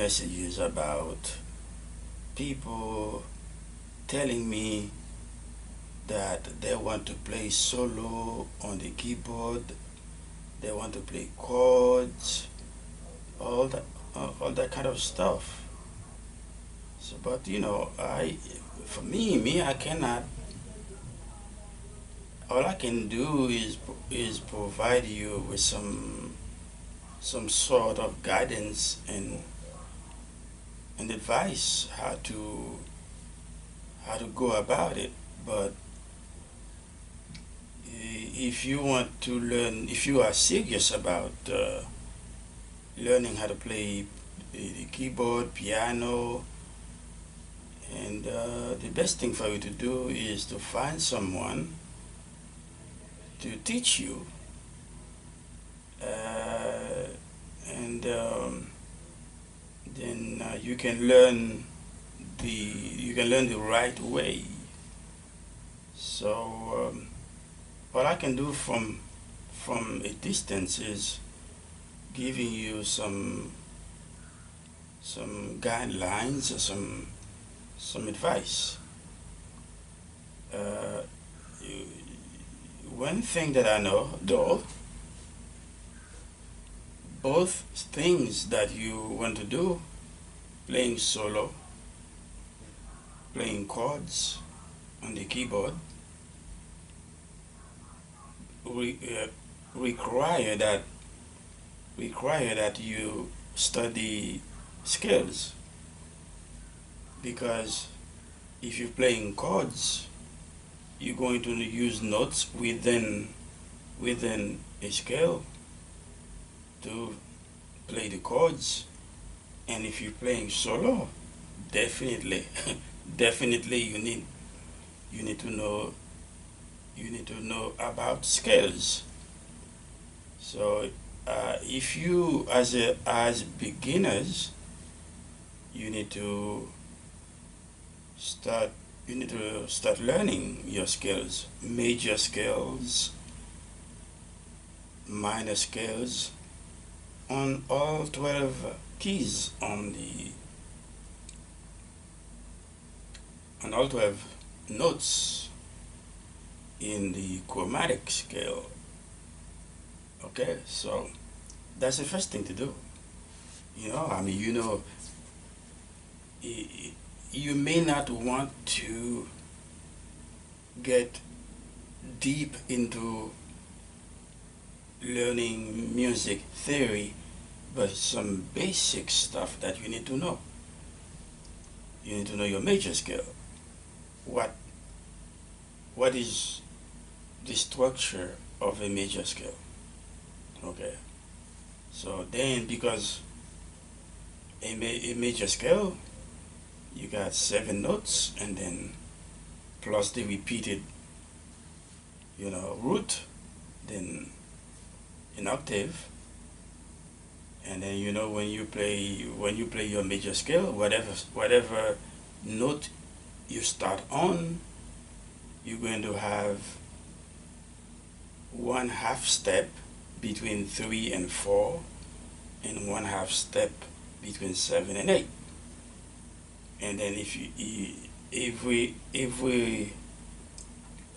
messages about people telling me that they want to play solo on the keyboard, they want to play chords, all that, all that kind of stuff. So, but for me, I cannot. All I can do is provide you with some sort of guidance and advice how to go about it. But if you want to learn, if you are serious about learning how to play the keyboard, piano, and the best thing for you to do is to find someone to teach you, and then you can learn the right way. So what I can do from a distance is giving you some guidelines or some advice. Uh, One thing that I know, though, both things that you want to do, playing solo, playing chords on the keyboard, re, uh, require that you study scales, because if you're playing chords, you're going to use notes within a scale to play the chords. And if you're playing solo, definitely definitely you need to know about scales. So if you as beginners, you need to start learning your scales, major scales, minor scales, on all 12 keys on all 12 notes in the chromatic scale. Okay, so that's the first thing to do. I mean, you may not want to get deep into learning music theory, but some basic stuff that you need to know. You need to know your major scale. What is the structure of a major scale? Okay. So then, because a major scale, you got 7 notes, and then plus the repeated, root, then an octave, and then when you play your major scale, whatever note you start on, you're going to have 1/2 step between 3 and 4, and 1/2 step between 7 and 8. And then if we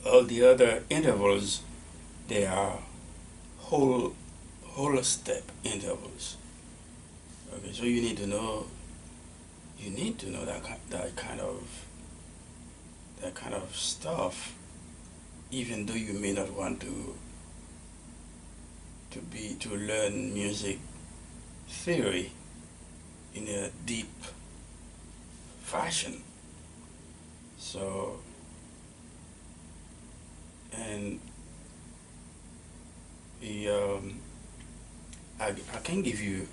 all the other intervals, they are whole step intervals. Okay, so you need to know that kind of stuff, even though you may not want to learn music theory in a deep fashion. So, and the I can give you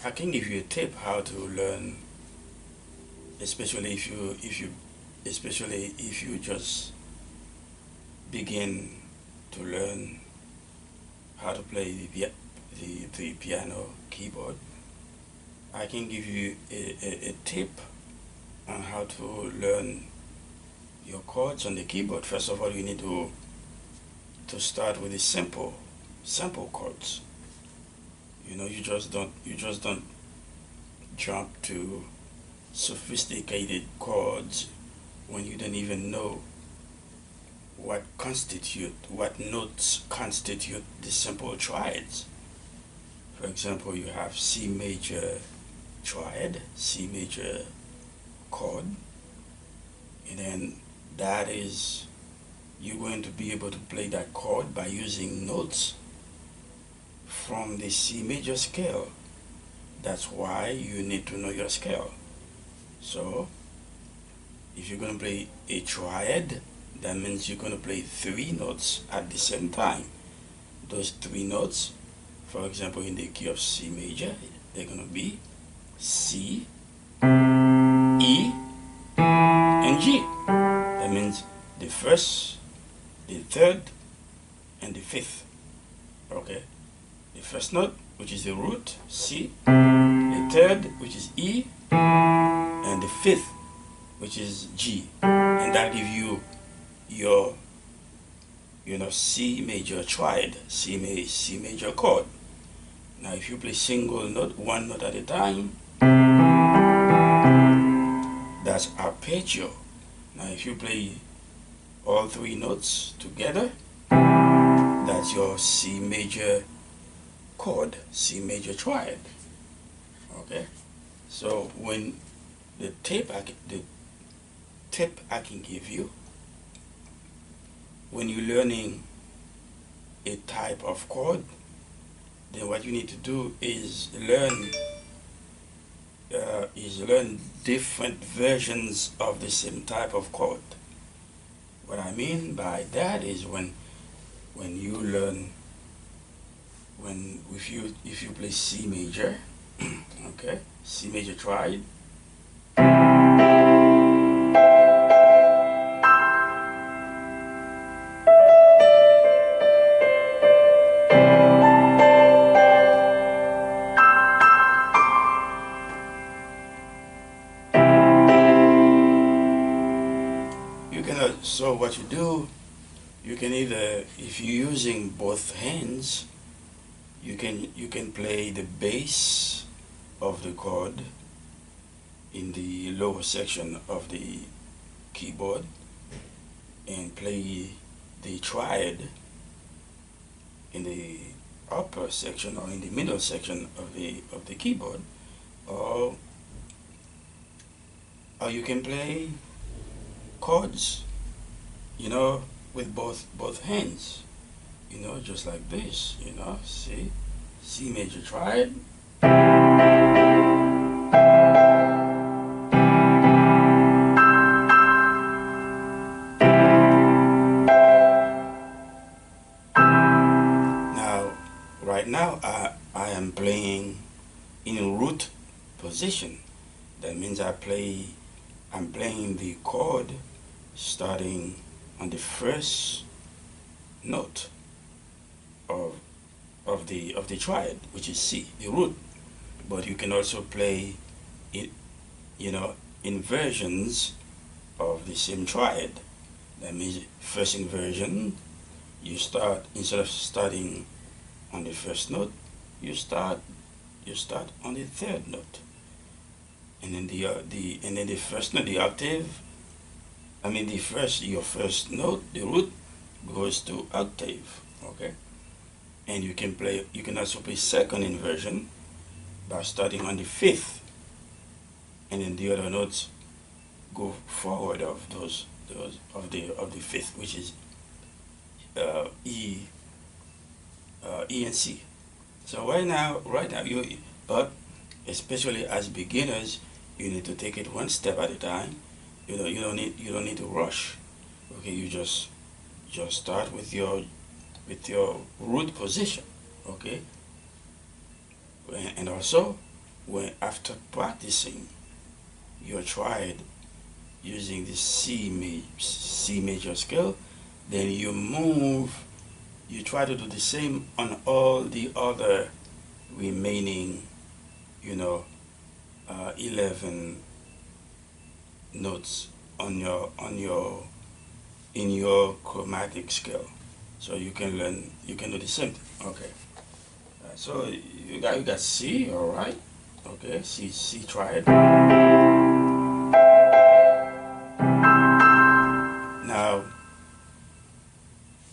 a tip how to learn, especially if you just begin to learn how to play the piano keyboard. I can give you a tip on how to learn your chords on the keyboard. First of all, you need to start with the simple chords. You just don't jump to sophisticated chords when you don't even know what notes constitute the simple triads. For example, you have C major triad, C major chord, and then that is, you're going to be able to play that chord by using notes from the C major scale. That's why you need to know your scale. So if you're going to play a triad, that means you're going to play three notes at the same time. Those three notes, for example, in the key of C major, they're going to be C, E, and G. That means the first, the third, and the fifth. Okay? The first note, which is the root, C, the third, which is E, and the fifth, which is G. And that gives you your, C major triad, C major chord. Now if you play single note, one note at a time, that's arpeggio. Now if you play all three notes together, that's your C major chord, C major triad. Okay? So when the tip I can give you, when you're learning a type of chord, then what you need to do is learn different versions of the same type of chord. What I mean by that is when you learn, if you play C major, okay, C major triad, so what you do, you can either, if you're using both hands, you can play the bass of the chord in the lower section of the keyboard and play the triad in the upper section or in the middle section of the keyboard, or you can play chords, with both hands, just like this, see, C major triad, now right now I am playing in root position. That means I'm playing the chord starting on the first note of the triad, which is C, the root. But you can also play it, inversions of the same triad. That means first inversion, instead of starting on the first note, you start on the third note, and then the first note, the octave. I mean your first note, the root, goes to octave. Okay, and you can also play second inversion by starting on the fifth, and then the other notes go forward of those of the fifth, which is E, E and C. So right now but especially as beginners, you need to take it one step at a time. You don't need to rush. Okay, you just start with your root position. Okay, and also after practicing your triad using the C major scale, then you try to do the same on all the other remaining 11 notes in your chromatic scale, so you can do the same thing. Okay, so you got C, all right. Okay, C triad. Now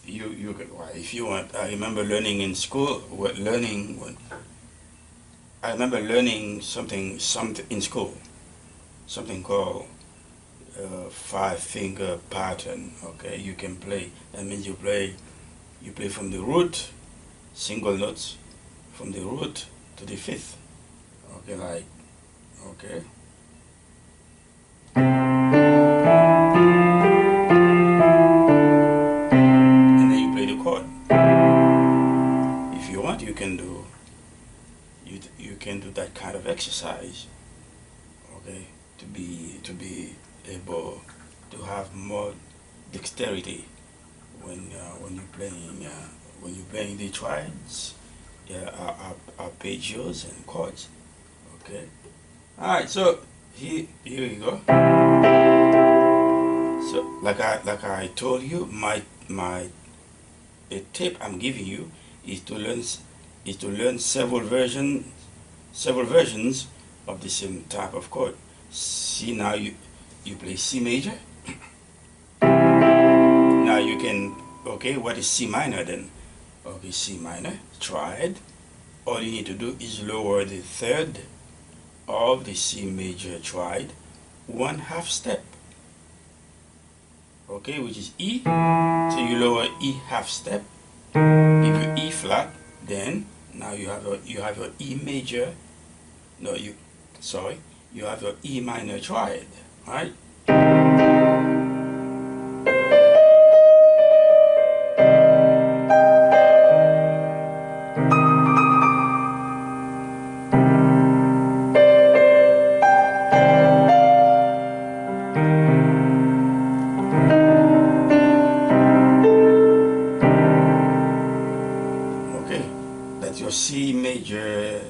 you can, well, if you want. I remember learning in school. I remember learning something in school. Something called five finger pattern. Okay, you can play. That means you play from the root, single notes, from the root to the fifth. Okay, like okay. And then you play the chord. If you want, you can do that kind of exercise. Okay, to be able to have more dexterity when you're playing the triads, yeah, arpeggios and chords. Okay. All right. So here you go. So like I told you, my the tip I'm giving you is to learn several versions of the same type of chord. See, now you play C major. Now you can, okay, what is C minor then? Okay, C minor, triad. All you need to do is lower the third of the C major triad one half step. Okay, which is E. So you lower E half step, give you E flat, then now you have your E major. No, you have your E minor triad, right? Okay, that's your C major,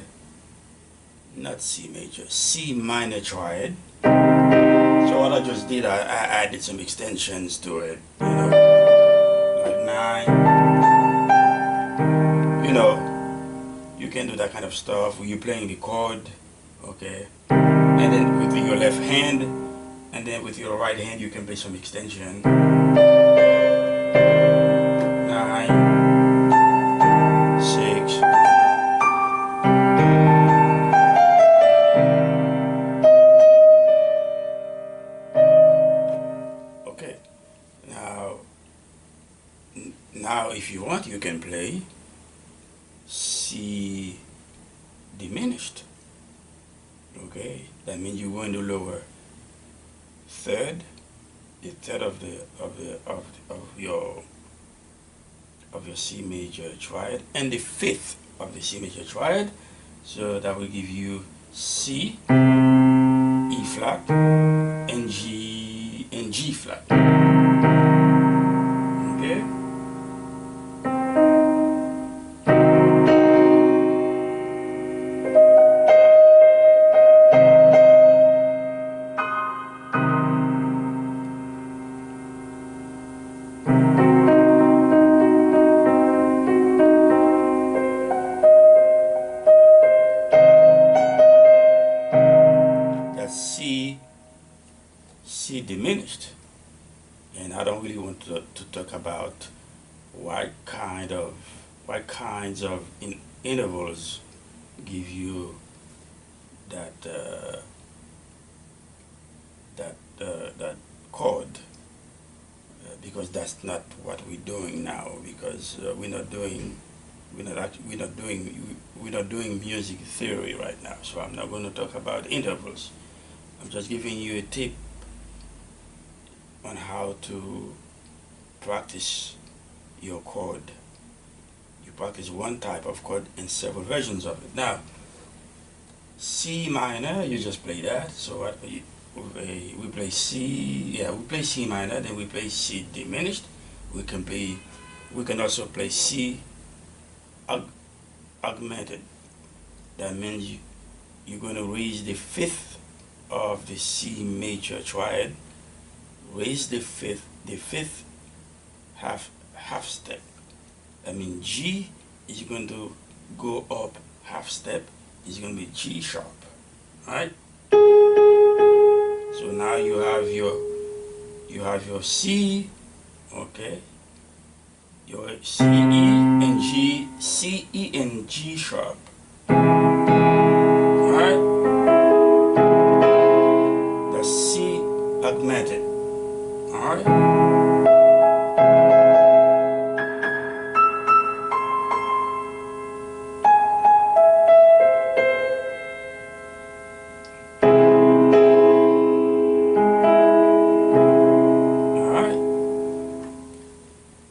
not C major, C minor triad. So what I just did, I added some extensions to it, like nine. You know, you can do that kind of stuff when you're playing the chord, okay? And then with your left hand, and then with your right hand, you can play some extension. Nine, six. Okay. Now, now if you want, you can play C diminished. Okay, that means you're going to lower third, the third of your C major triad, and the fifth of the C major triad. So that will give you C, E flat, and G flat. Okay. That's C diminished, and I don't really want to talk about what kinds of intervals give you that that chord, because that's not what we're doing now, because we're not doing music theory right now, so I'm not going to talk about intervals. I'm just giving you a tip on how to practice your chord. You practice one type of chord and several versions of it. Now, C minor, you just play that. So what we play C, yeah, we play C minor, then we play C diminished. We can also play C augmented. That means you're going to raise the fifth of the C major triad, raise the fifth half step. That means G is going to go up half step, is going to be G sharp. Alright? So now you have your C, okay? Your C, E, and G, C, E, and G sharp. Alright? That's C augmented. Alright? Alright?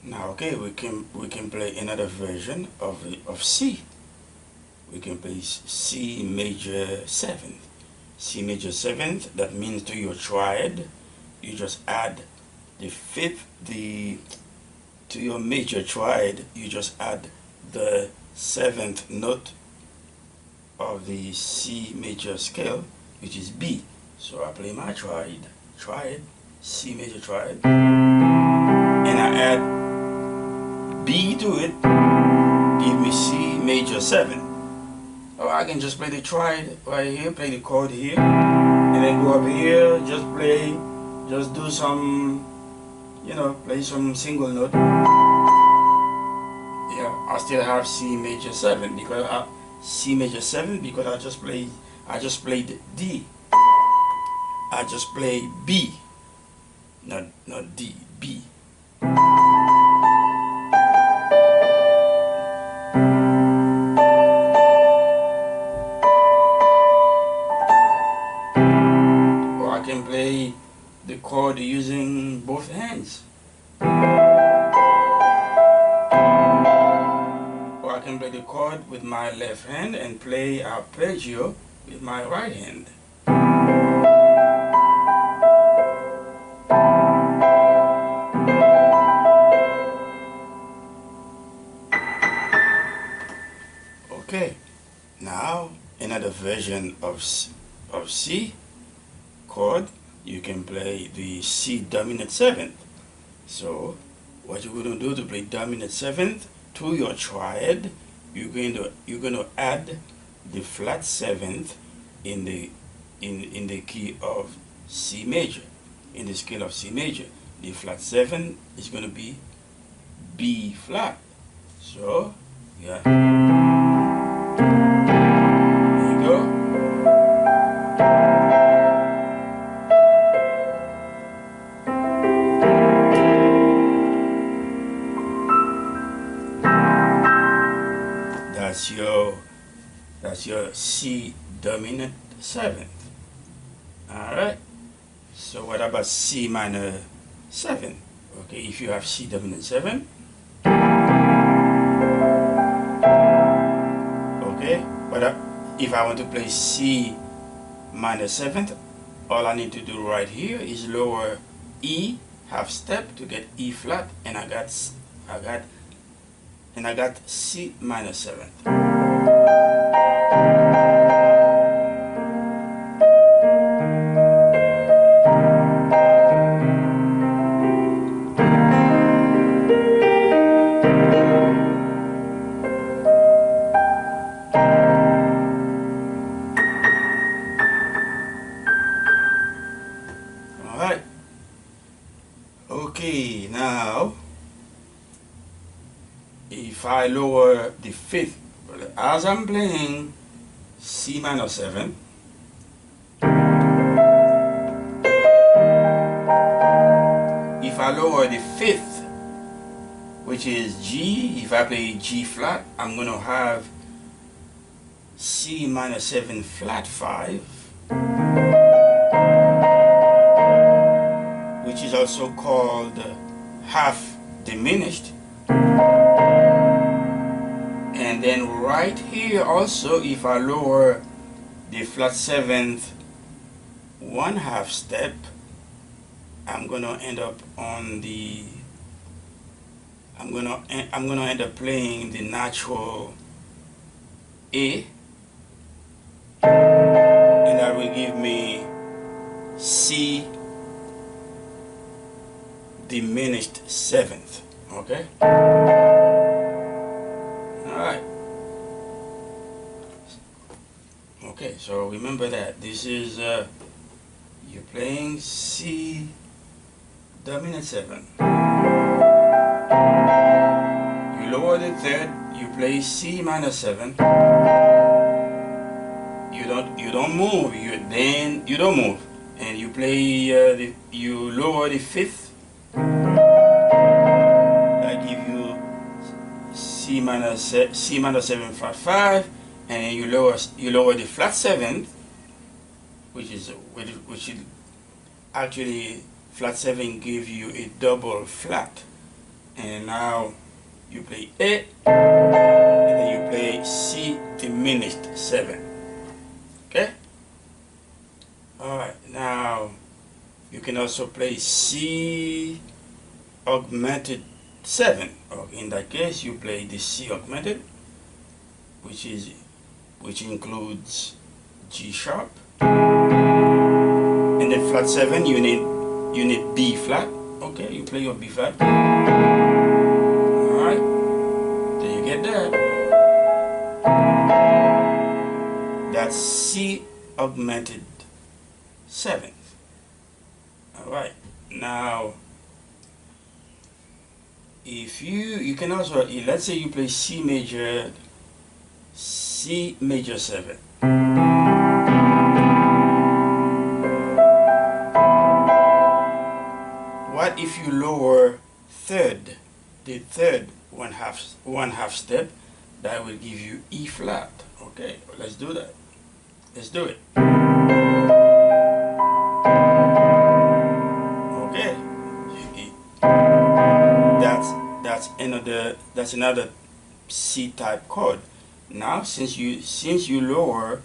Now okay, we can play another version of C. We can play C major 7th. C major 7th, that means to your triad, you just add the fifth, to your major triad, you just add the 7th note of the C major scale, which is B. So I play my triad, C major triad, and I add B to it, give me C major 7. Or I can just play the triad right here, play the chord here, and then go up here, just do some, play some single note. Yeah, I still have C major 7 because C major 7 because I just played D. I just played B, not D, B. I can play the chord using both hands. Or I can play the chord with my left hand and play arpeggio with my right hand. Okay, now another version of C chord, you can play the C dominant 7th. So what you're going to do to play dominant 7th to your triad, you're going to add the flat 7th in the key of C major, in the scale of C major. The flat 7 is going to be B flat. So yeah, there you go. That's your C dominant 7th. Alright. So what about C minor 7? Okay, if you have C dominant 7. Okay, but if I want to play C minor 7th, all I need to do right here is lower E half step to get E flat, and I got C minor 7th. Alright. Okay, now if I lower the 5th, as I'm playing C minor 7, if I lower the 5th, which is G, if I play G flat, I'm going to have C minor 7 flat 5, which is also called half diminished. And then right here also, if I lower the flat 7th 1/2 step, I'm gonna end up on the I'm gonna end up playing the natural A, and that will give me C diminished 7th. Okay. All right. Okay, so remember that this is you're playing C dominant 7. You lower the third, you play C minor 7. You don't move. You don't move, and you play you lower the fifth. I give you C minor 7 flat 5, and you lower the flat 7th, which is actually flat 7 give you a double flat, and now you play A, and then you play C diminished 7. Okay. All right. Now you can also play C augmented 7. Or in that case, you play the C augmented, which includes G sharp, and then flat 7 you need B flat. Okay, you play your B flat. All right, there you get that. That's C augmented 7th. All right, now if you can also, let's say you play C major 7. What if you lower the third one half step? That will give you E flat. Okay, let's do that. Let's do it. Okay, that's another C type chord. Now since you lower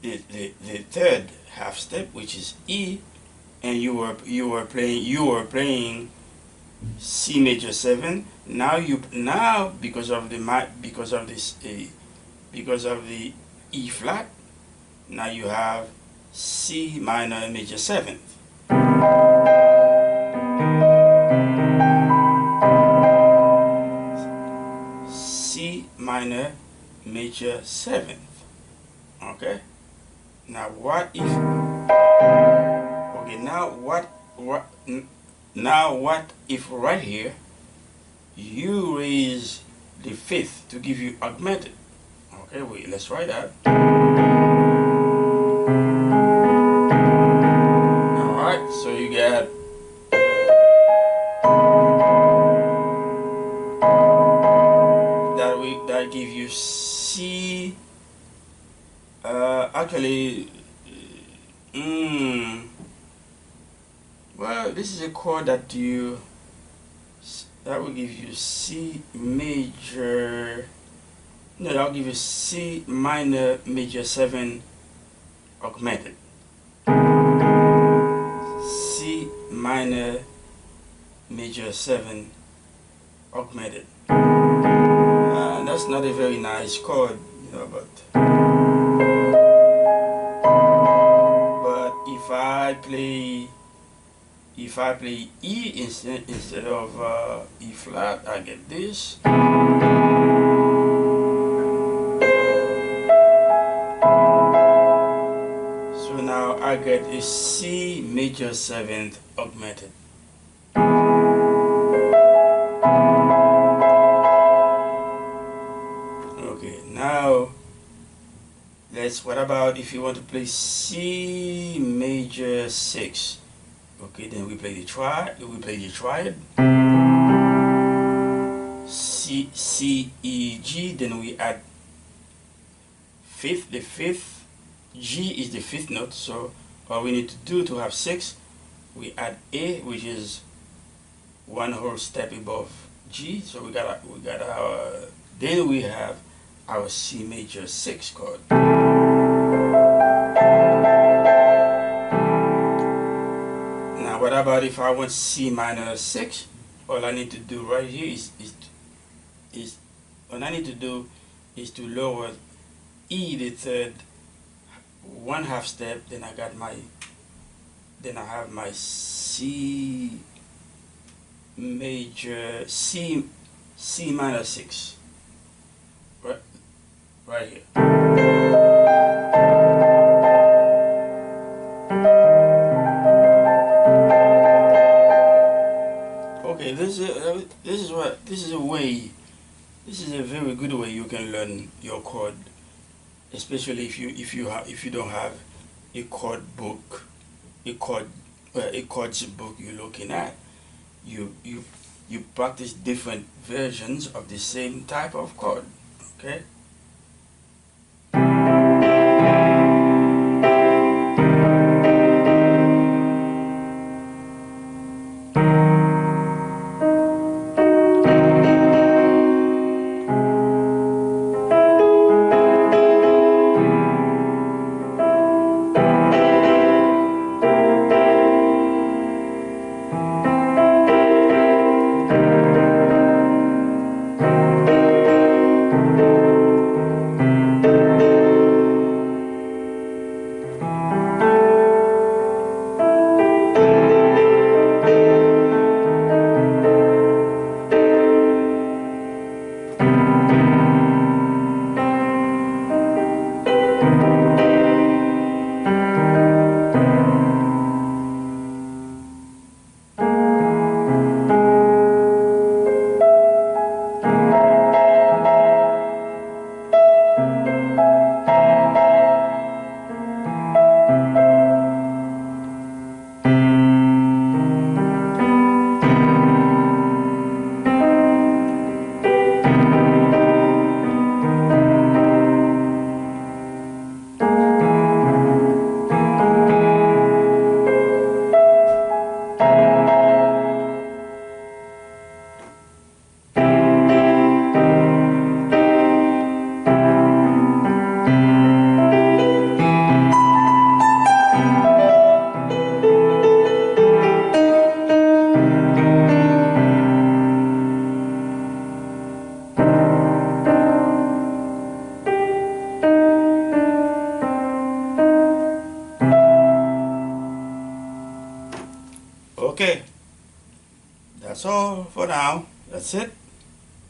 the third half step, which is E, and you were playing C major 7. Now because of the E flat, now you have C minor major 7th. C minor major 7th. Okay. Now what if? Okay. Now what if right here you raise the fifth to give you augmented? Okay. Wait. Let's try that. All right. So you get. That give you C. Actually, well, this is a chord that will give you C major. No, that'll give you C minor major 7 augmented. C minor major 7 augmented. That's not a very nice chord, but if I play E instead of E flat, I get this. So now I get a C major 7th augmented. Okay, now what about if you want to play C major 6? Okay, then we play the triad. C E G. Then we add fifth. The fifth G is the fifth note. So all we need to do to have 6, we add A, which is one whole step above G. So we got our. Then we have our C major 6 chord. What about if I want C minor 6? All I need to do right here is to lower E the third one half step. Then I have my C major C minor 6 right here. Okay, this is a way. This is a very good way you can learn your chord, especially if you don't have a chord book, a chord a chords book you're looking at. You you you practice different versions of the same type of chord. Okay. Okay, that's all for now. That's it.